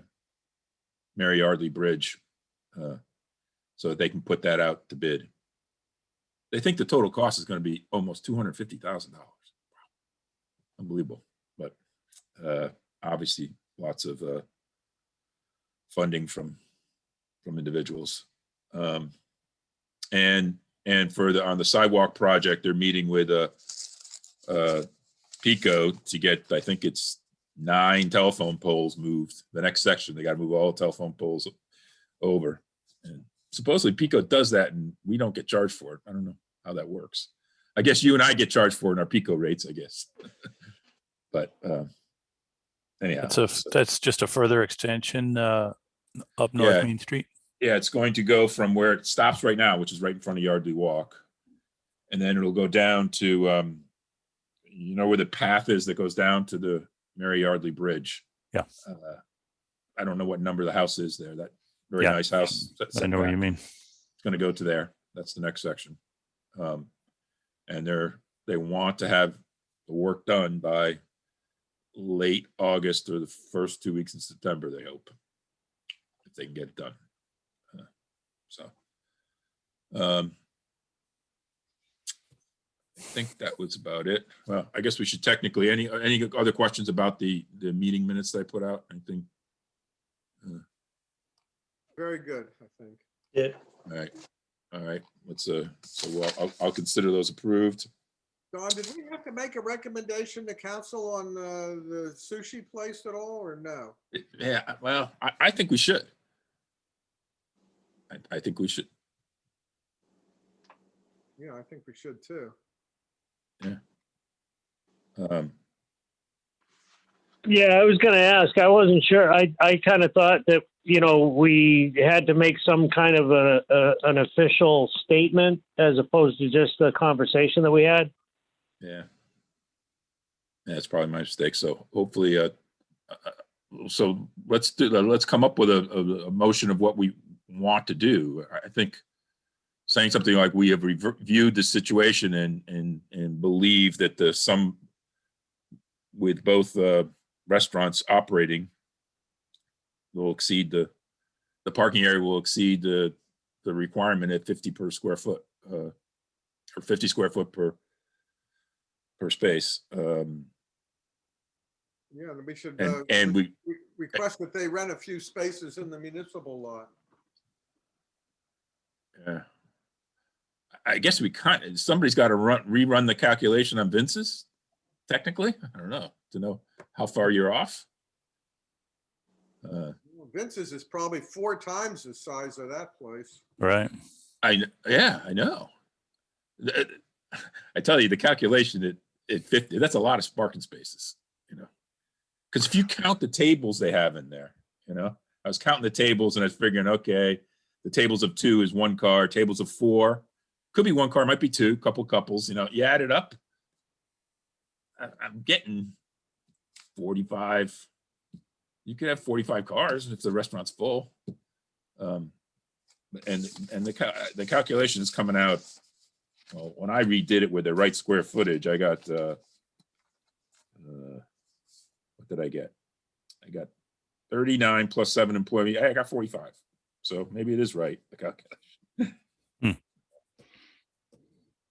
Mary Yardley Bridge, so that they can put that out to bid. They think the total cost is going to be almost $250,000. Unbelievable. But obviously lots of funding from individuals. And for on the sidewalk project, they're meeting with Pico to get, I think it's 9 telephone poles moved. The next section, they got to move all the telephone poles over. And supposedly Pico does that, and we don't get charged for it. I don't know how that works. I guess you and I get charged for it in our Pico rates, I guess. But anyhow. That's just a further extension up North Main Street. Yeah, it's going to go from where it stops right now, which is right in front of Yardley Walk. And then it'll go down to, where the path is that goes down to the Mary Yardley Bridge. Yeah. I don't know what number the house is there. That very nice house. I know what you mean. It's going to go to there. That's the next section. And they want to have the work done by late August or the first 2 weeks in September, they hope, if they can get it done. I think that was about it. Well, I guess we should technically, any other questions about the meeting minutes that I put out? I think. Very good, I think. Yeah, All right. Let's, so I'll consider those approved. Don, did we have to make a recommendation to council on the sushi place at all, or no? Yeah, well, I think we should. I think we should. Yeah, I think we should too. Yeah, I was going to ask. I wasn't sure. I kind of thought that, you know, we had to make some kind of an official statement as opposed to just the conversation that we had. Yeah. That's probably my mistake. So hopefully, so let's come up with a motion of what we want to do. I think saying something like we have reviewed the situation and believe that with both restaurants operating will exceed the parking area will exceed the requirement at 50 per square foot or 50 square foot per space. Yeah, and we should And we request that they rent a few spaces in the municipal lot. Yeah. I guess we can't. Somebody's got to rerun the calculation on Vince's. Technically, I don't know to know how far you're off. Vince's is probably 4 times the size of that place. Right. I know. I tell you, the calculation at 50, that's a lot of parking spaces, you know. Because if you count the tables they have in there, you know, I was counting the tables and I was figuring, okay, the tables of 2 is 1 car, tables of 4 could be 1 car, might be 2, couple couples, you know, you add it up. I'm getting 45. You could have 45 cars if the restaurant's full. And the calculation is coming out. Well, when I redid it with the right square footage, I got what did I get? I got 39 plus 7 employees. I got 45. So maybe it is right, the calculation.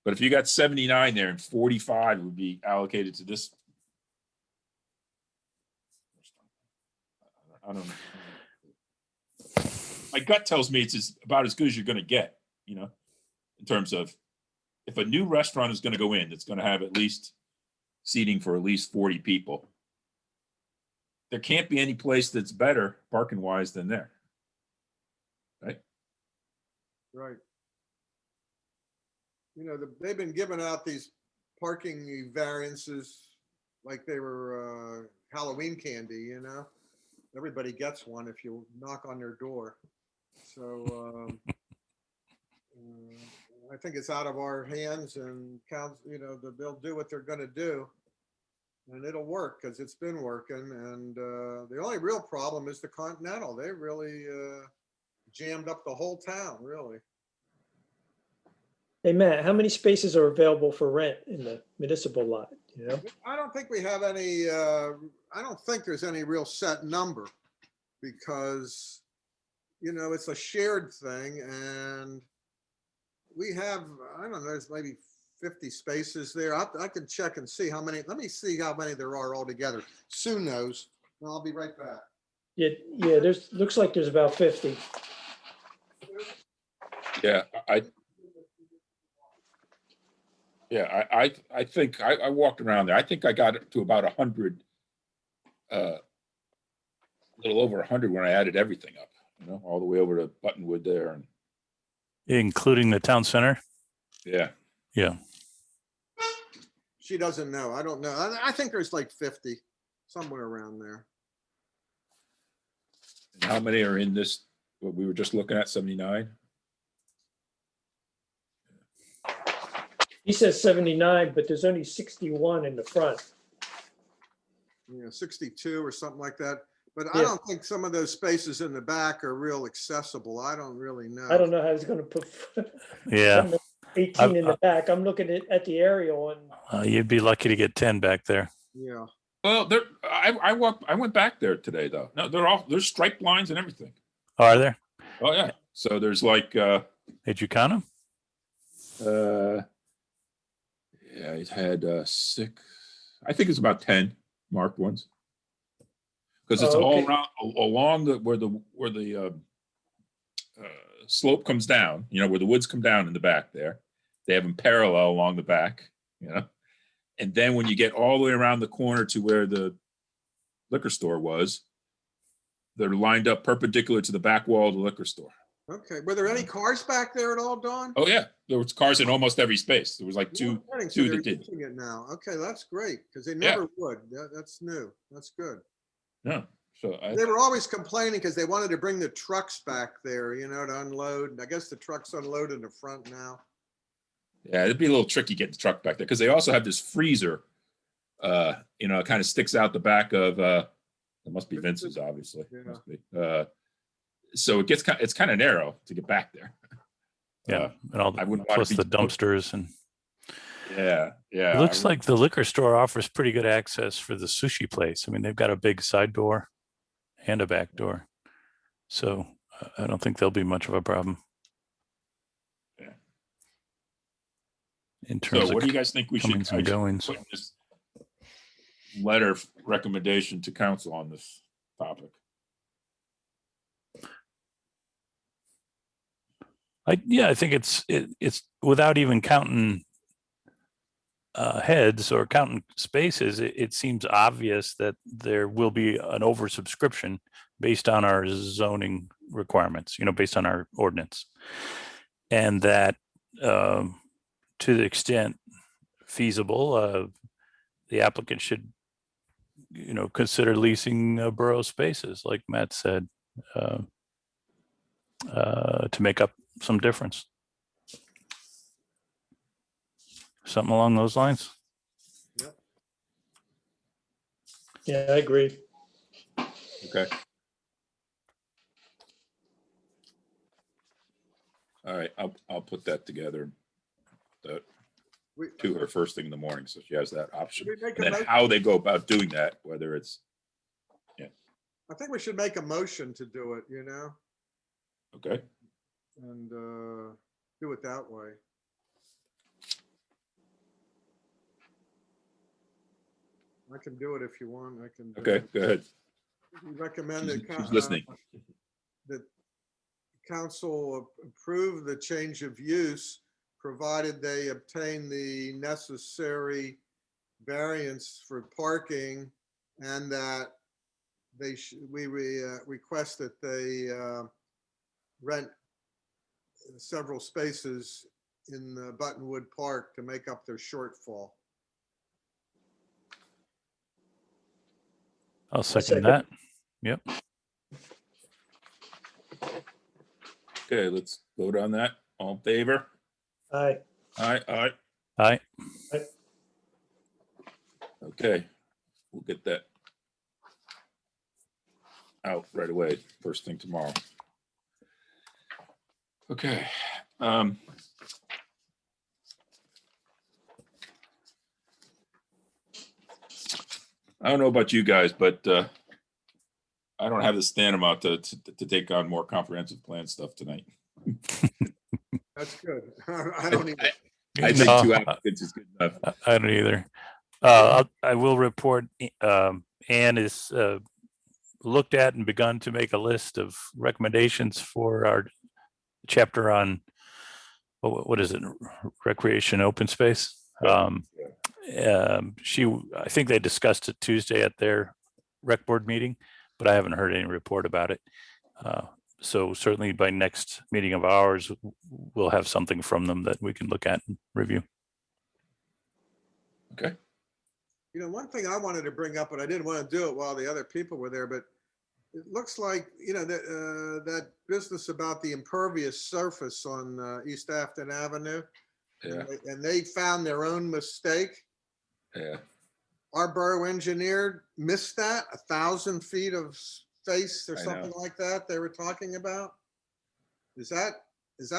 But if you got 79 there and 45 would be allocated to this. I don't know. My gut tells me it's about as good as you're going to get, you know, in terms of if a new restaurant is going to go in, it's going to have at least seating for at least 40 people. There can't be any place that's better parking wise than there. Right? Right. You know, they've been giving out these parking variances like they were Halloween candy, you know. Everybody gets one if you knock on their door. So I think it's out of our hands, and you know, they'll do what they're going to do, and it'll work because it's been working. And the only real problem is the Continental. They really jammed up the whole town, really. hey, Matt, how many spaces are available for rent in the municipal lot, you know? I don't think we have any, I don't think there's any real set number because, you know, it's a shared thing and we have, I don't know, there's maybe 50 spaces there. I can check and see how many, let me see how many there are altogether. Sue knows, and I'll be right back. Yeah, looks like there's about 50. Yeah, I think I walked around there. I think I got it to about 100, a little over 100 when I added everything up, you know, all the way over to Buttonwood there. And including the town center. Yeah. She doesn't know. I don't know. I think there's like 50, somewhere around there. And how many are in this, what we were just looking at, 79? He says 79, but there's only 61 in the front. Yeah, 62 or something like that. But Yeah. I don't think some of those spaces in the back are real accessible. I don't really know. I don't know how he's going to put Yeah. 18 in the back. I'm looking at the aerial and You'd be lucky to get 10 back there. Yeah. Well, I went back there today though. No, there's striped lines and everything. Are there? Oh yeah. So there's like Did you count them? Yeah, it had six, I think it's about 10 marked ones. Because it's Oh, all okay. around along where the slope comes down, where the woods come down in the back there. They have them parallel along the back, And then when you get all the way around the corner to where the liquor store was, they're lined up perpendicular to the back wall of the liquor store. Okay, were there any cars back there at all, Don? Oh yeah, there was cars in almost every space. There was like No two kidding, so that they're did. using it now. Okay, that's great, because they never would. That's new. That's good. Yeah. So They were always complaining because they wanted to bring the trucks back there, to unload. And I guess the trucks unload in the front now. yeah, it'd be a little tricky getting the truck back there because they also have this freezer. It kind of sticks out the back of. It must be Vince's, obviously. Yeah. Must be. So it's kind of narrow to get back there. Yeah, and all I wouldn't want plus to be the dumpsters and. Yeah. It looks like the liquor store offers pretty good access for the sushi place. I mean, they've got a big side door and a back door. So I don't think there'll be much of a problem. Yeah. In terms So what of do you guys think we should comings and goings? put in this letter of recommendation to council on this topic? I think it's without even counting heads or counting spaces, it seems obvious that there will be an oversubscription based on our zoning requirements, based on our ordinance. And that to the extent feasible, the applicant should, consider leasing borough spaces, like Matt said, to make up some difference. Something along those lines. Yeah, I agree. Okay. All right, I'll put that together to her first thing in the morning, so she has that option. And then how they go about doing that, whether it's, I think we should make a motion to do it, okay. and do it that way. I can do it if you want. I can. Okay, go ahead. We recommend that She's listening. that council approve the change of use, provided they obtain the necessary variance for parking, and that we request that they rent several spaces in Buttonwood Park to make up their shortfall. I'll second that. Yep. Okay, let's vote on that. All in favor? Aye. Aye. Aye. Okay, we'll get that out right away, first thing tomorrow. Okay. I don't know about you guys, but I don't have the stamina to take on more comprehensive plan stuff tonight. That's good. I don't even. I think 2 applicants is good enough. I don't either. I will report. Anne is looked at and begun to make a list of recommendations for our chapter on what is it, recreation open space. I think they discussed it Tuesday at their rec board meeting, but I haven't heard any report about it. So certainly by next meeting of ours, we'll have something from them that we can look at and review. Okay. One thing I wanted to bring up, but I didn't want to do it while the other people were there, but it looks like, that business about the impervious surface on East Afton Avenue. Yeah. And they found their own mistake. Yeah. Our borough engineer missed that, 1,000 feet of space or something like that they were talking about. Is that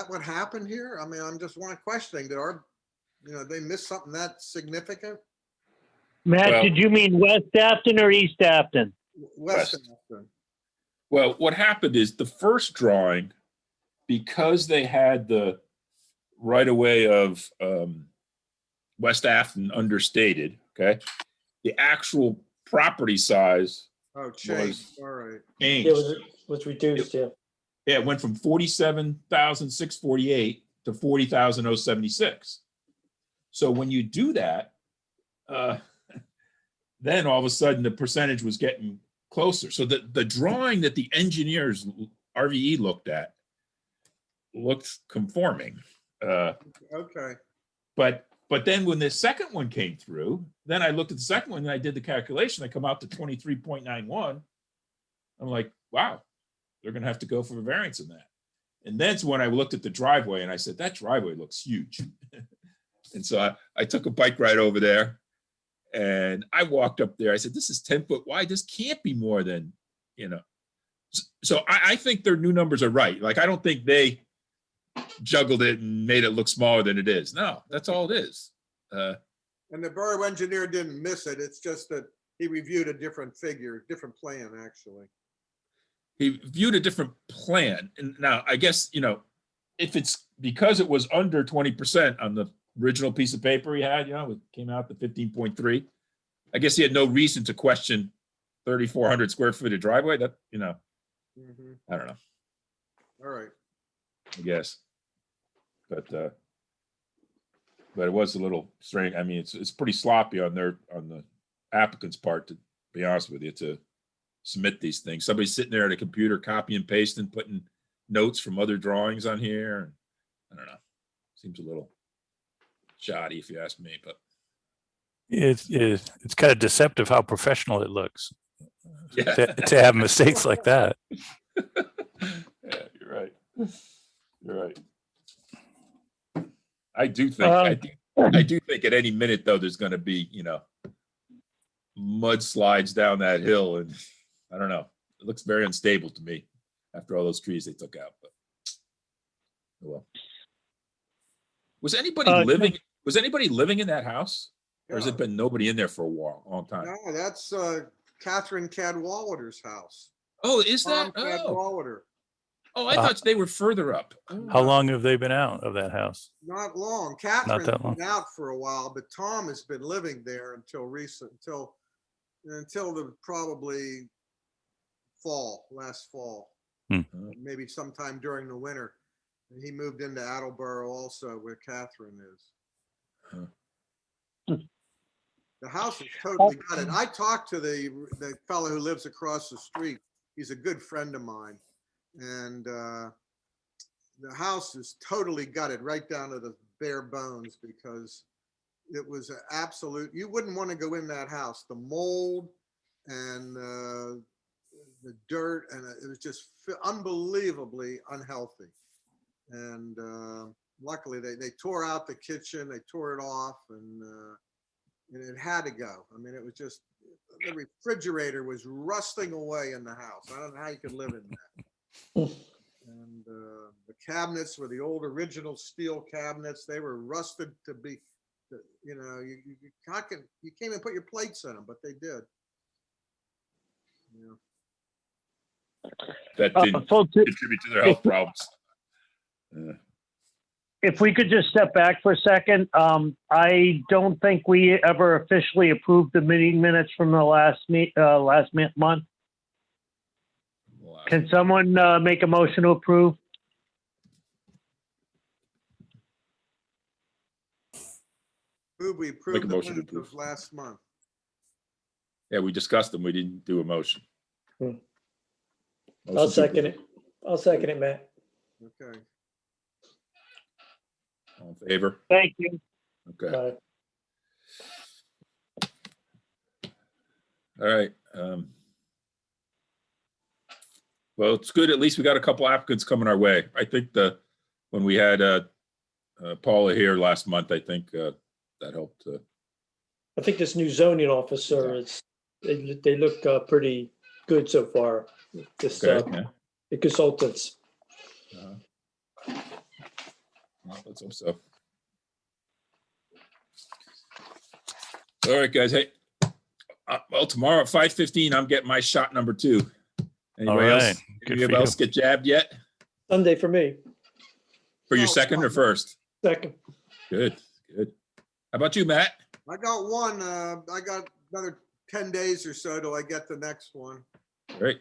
what happened here? I mean, I'm just questioning, did they miss something that significant? Matt, did you mean West Afton or East Afton? West Afton. Well, what happened is the first drawing, because they had the right of way of West Afton understated, okay? The actual property size Oh, change, all right. changed. It was reduced, yeah. Yeah, it went from 47,648 to 40,076. So when you do that, then all of a sudden the percentage was getting closer. So the drawing that the engineers, RVE, looked at looked conforming. Okay. But then when the second one came through, then I looked at the second one and I did the calculation. I come out to 23.91. I'm like, wow, they're going to have to go for a variance in that. And that's when I looked at the driveway and I said, that driveway looks huge. And so I took a bike ride over there and I walked up there. I said, this is 10 foot wide. This can't be more than, you know. So I think their new numbers are right. Like, I don't think they juggled it and made it look smaller than it is. No, that's all it is. And the borough engineer didn't miss it. It's just that he reviewed a different figure, different plan, actually. He viewed a different plan. And now, I guess, you know, if it's because it was under 20% on the original piece of paper he had, you know, it came out to 15.3. I guess he had no reason to question 3,400 square feet of driveway. That, you know, I don't know. All right. I guess. But it was a little strange. I mean, it's pretty sloppy on the applicant's part, to be honest with you, to submit these things. Somebody's sitting there at a computer, copy and pasting, putting notes from other drawings on here. And I don't know. Seems a little shoddy, if you ask me. But It's kind of deceptive how professional it looks. yeah, to have mistakes like that. Yeah, you're right. You're right. I do think at any minute though, there's going to be, you know, mudslides down that hill, and I don't know. It looks very unstable to me after all those trees they took out. But well, was anybody living in that house, or has it been nobody in there for a long time? No, that's Catherine Cadwallader's house. Oh, is that? Tom Cadwallader. Oh, I thought they were further up. How long have they been out of that house? Not long. Catherine's that long. been out for a while, but Tom has been living there until the probably last fall, maybe sometime during the winter. And he moved into Attleboro also, where Catherine is. The house is totally gutted. I talked to the fellow who lives across the street. He's a good friend of mine. And the house is totally gutted right down to the bare bones, because it was an absolute, you wouldn't want to go in that house. The mold and the dirt, and it was just unbelievably unhealthy. And luckily they tore out the kitchen, they tore it off, and it had to go. I mean, it was just, the refrigerator was rusting away in the house. I don't know how you could live in that. And the cabinets were the old original steel cabinets. They were rusted to be, you know, you can't even put your plates in them, but they did. Yeah. That didn't contribute to their health problems. If we could just step back for a second, I don't think we ever officially approved the meeting minutes from the last month. Can someone make a motion to approve? We approved the minutes of last month. Yeah, we discussed them. We didn't do a motion. I'll second it. I'll second it, Matt. Okay. All in favor? Thank you. Okay. All right. Well, it's good. At least we got a couple applicants coming our way. I think when we had Paula here last month, I think that helped. I think this new zoning officer they look pretty good so far. This the consultants. Well, let's hope so. All right, guys. Hey, well, tomorrow at 5:15, I'm getting my shot number 2. Anybody else? Anybody else get jabbed yet? Sunday for me. For your second or first? Second. Good. How about you, Matt? I got one, I got another 10 days or so till I get the next one. Great.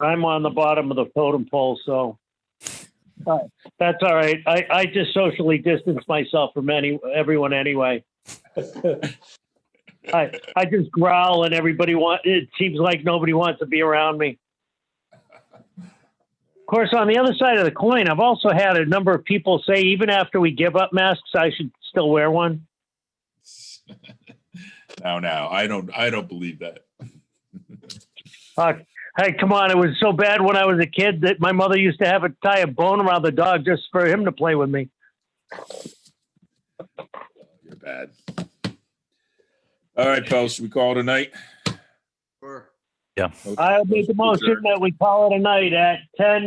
I'm on the bottom of the totem pole, so that's all right. I just socially distance myself from everyone anyway. I just growl and it seems like nobody wants to be around me. Of course, on the other side of the coin, I've also had a number of people say even after we give up masks, I should still wear one. Now, I don't believe that. Hey, come on. It was so bad when I was a kid that my mother used to have to tie a bone around the dog just for him to play with me. You're bad. All right, folks, should we call it a night? Or Yeah. I'll make a motion that we call it a night at at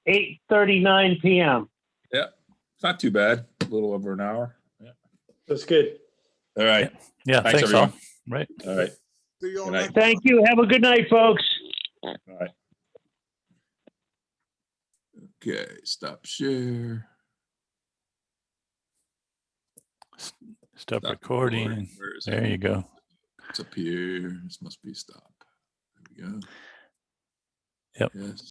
8:39 p.m. Yeah, it's not too bad. A little over an hour. Yeah. That's good. All right. Yeah, Thanks, thanks all. everyone. Right. All right. see you all Good night. next Thank you. Have a good night, folks. All right. Okay, stop share. Stop Stop recording. Where is There it? you go. It's up here. This must be stop. There we go. Yep. Yes.